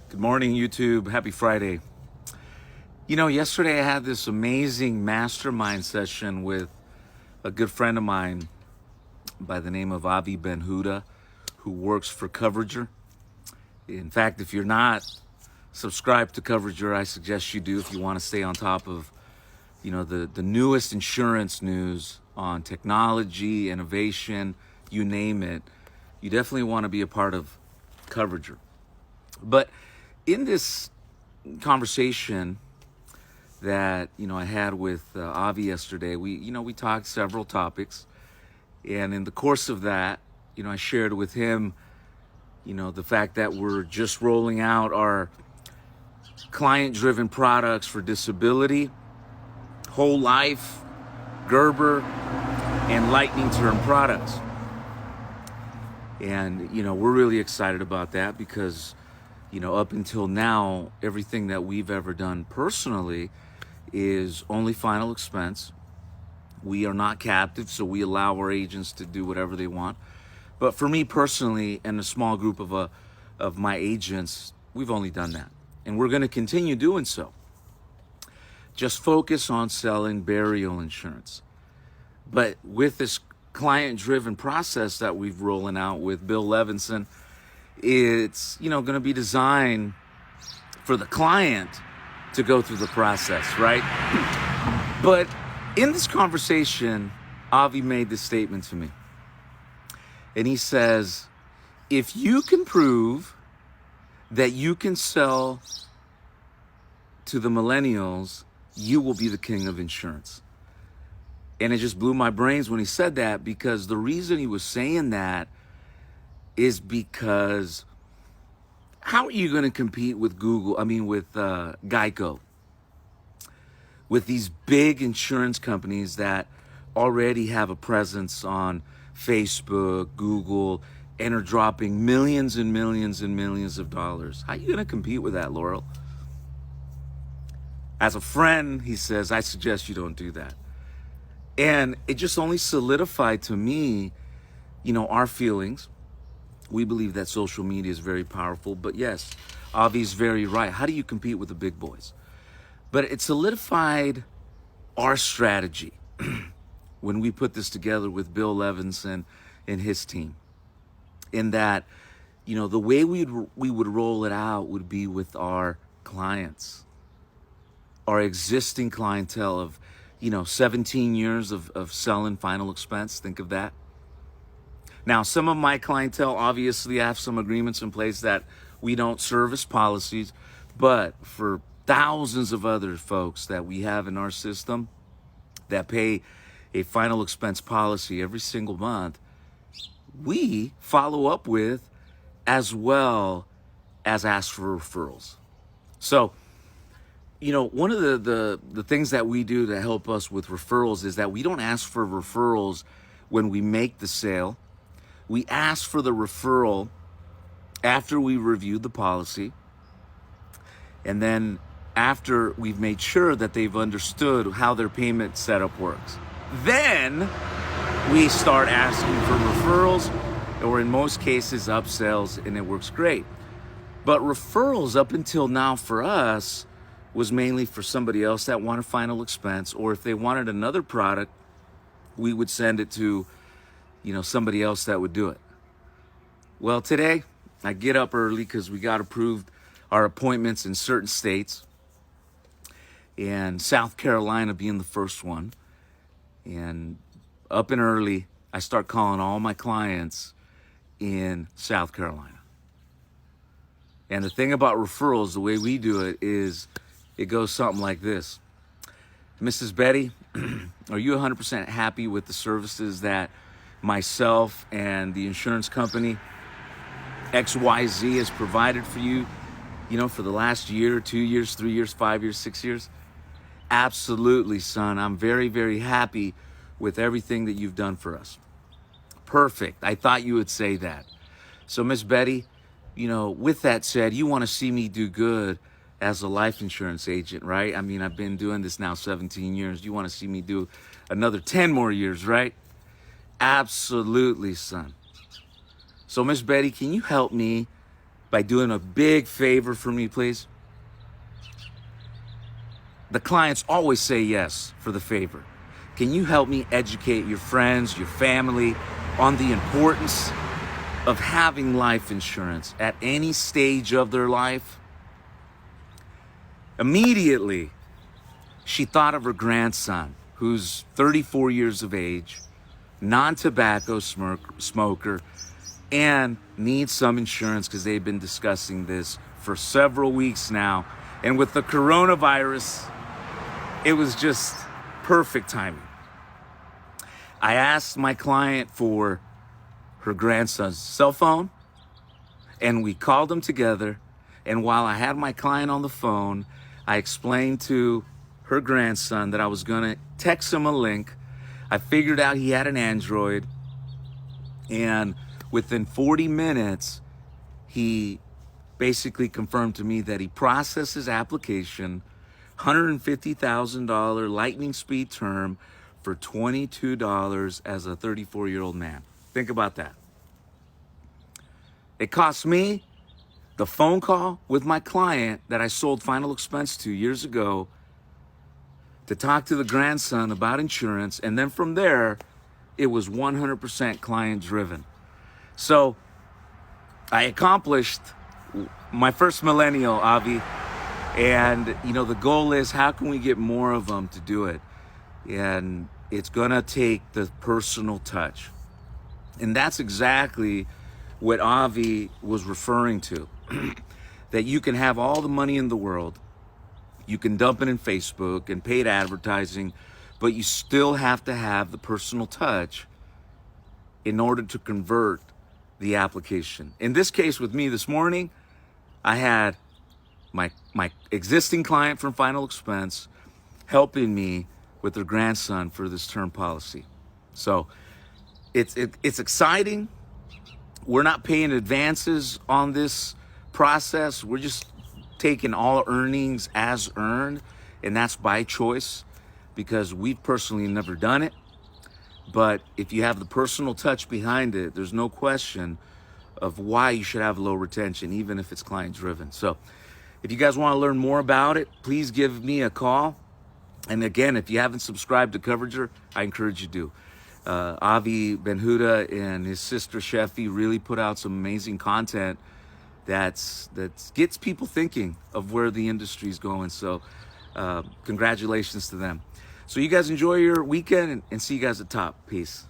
Good morning, YouTube. Happy Friday. Yesterday I had this amazing mastermind session with a good friend of mine by the name of Avi Ben Huda, who works for Coverager. In fact, if you're not subscribed to Coverager, I suggest you do if you want to stay on top of, the newest insurance news on technology, innovation, you name it. You definitely want to be a part of Coverager. But in this conversation that I had with Avi yesterday, we talked several topics, and in the course of that, I shared with him, the fact that we're just rolling out our client-driven products for disability, whole life, Gerber, and lightning term products, and we're really excited about that because up until now, everything that we've ever done personally is only final expense. We are not captive, so we allow our agents to do whatever they want. But for me personally, and a small group of my agents, we've only done that. And we're going to continue doing so. Just focus on selling burial insurance. But with this client-driven process that we've rolling out with Bill Levinson, it's going to be designed for the client to go through the process, right? But in this conversation, Avi made this statement to me, and he says, if you can prove that you can sell to the millennials, you will be the king of insurance. And it just blew my brains when he said that, because the reason he was saying that is because how are you going to compete with with Geico, with these big insurance companies that already have a presence on Facebook, Google, and are dropping millions and millions and millions of dollars? How are you going to compete with that, Lauro? As a friend, he says, I suggest you don't do that. And it just only solidified to me, our feelings. We believe that social media is very powerful, but yes, Avi's very right. How do you compete with the big boys? But it solidified our strategy when we put this together with Bill Levinson and his team. In that, the way we would roll it out would be with our clients, our existing clientele of, 17 years of selling final expense. Think of that. Now, some of my clientele, obviously, have some agreements in place that we don't service policies, but for thousands of other folks that we have in our system that pay a final expense policy every single month, we follow up with as well as ask for referrals. So, one of the things that we do to help us with referrals is that we don't ask for referrals when we make the sale. We ask for the referral after we review the policy, and then after we've made sure that they've understood how their payment setup works. Then we start asking for referrals, or in most cases, upsells, and it works great. But referrals up until now for us was mainly for somebody else that wanted final expense, or if they wanted another product, we would send it to somebody else that would do it. Well, today I get up early because we got approved our appointments in certain states, and South Carolina being the first one. And up and early, I start calling all my clients in South Carolina. And the thing about referrals, the way we do it is it goes something like this. Mrs. Betty, are you 100% happy with the services that myself and the insurance company XYZ has provided for you, for the last year, 2 years, 3 years, 5 years, 6 years? Absolutely, son. I'm very, very happy with everything that you've done for us. Perfect. I thought you would say that. So, Miss Betty, with that said, you want to see me do good as a life insurance agent, right? I mean, I've been doing this now 17 years. You want to see me do another 10 more years, right? Absolutely, son. So, Miss Betty, can you help me by doing a big favor for me, please? The clients always say yes for the favor. Can you help me educate your friends, your family on the importance of having life insurance at any stage of their life? Immediately, she thought of her grandson, who's 34 years of age, non-tobacco smoker, and needs some insurance because they've been discussing this for several weeks now. And with the coronavirus, it was just perfect timing. I asked my client for her grandson's cell phone, and we called them together. And while I had my client on the phone, I explained to her grandson that I was gonna text him a link. I figured out he had an Android, and within 40 minutes, he basically confirmed to me that he processed his application, $150,000 lightning speed term for $22 as a 34-year-old man. Think about that. It cost me the phone call with my client that I sold Final Expense to years ago to talk to the grandson about insurance, and then from there, it was 100% client driven. So I accomplished my first millennial, Avi, and the goal is how can we get more of them to do it? And it's gonna take the personal touch. And that's exactly what Avi was referring to. That you can have all the money in the world, you can dump it in Facebook and paid advertising, but you still have to have the personal touch in order to convert the application. In this case with me this morning, I had my existing client from Final Expense helping me with their grandson for this term policy. So it's exciting. We're not paying advances on this process. We're just taking all earnings as earned, and that's by choice because we've personally never done it. But if you have the personal touch behind it, there's no question of why you should have low retention, even if it's client driven. So if you guys want to learn more about it, please give me a call. And again, if you haven't subscribed to Coverager, I encourage you to. Avi Ben Huda and his sister Sheffy really put out some amazing content that gets people thinking of where the industry is going. So congratulations to them. So you guys enjoy your weekend and see you guys at top. Peace.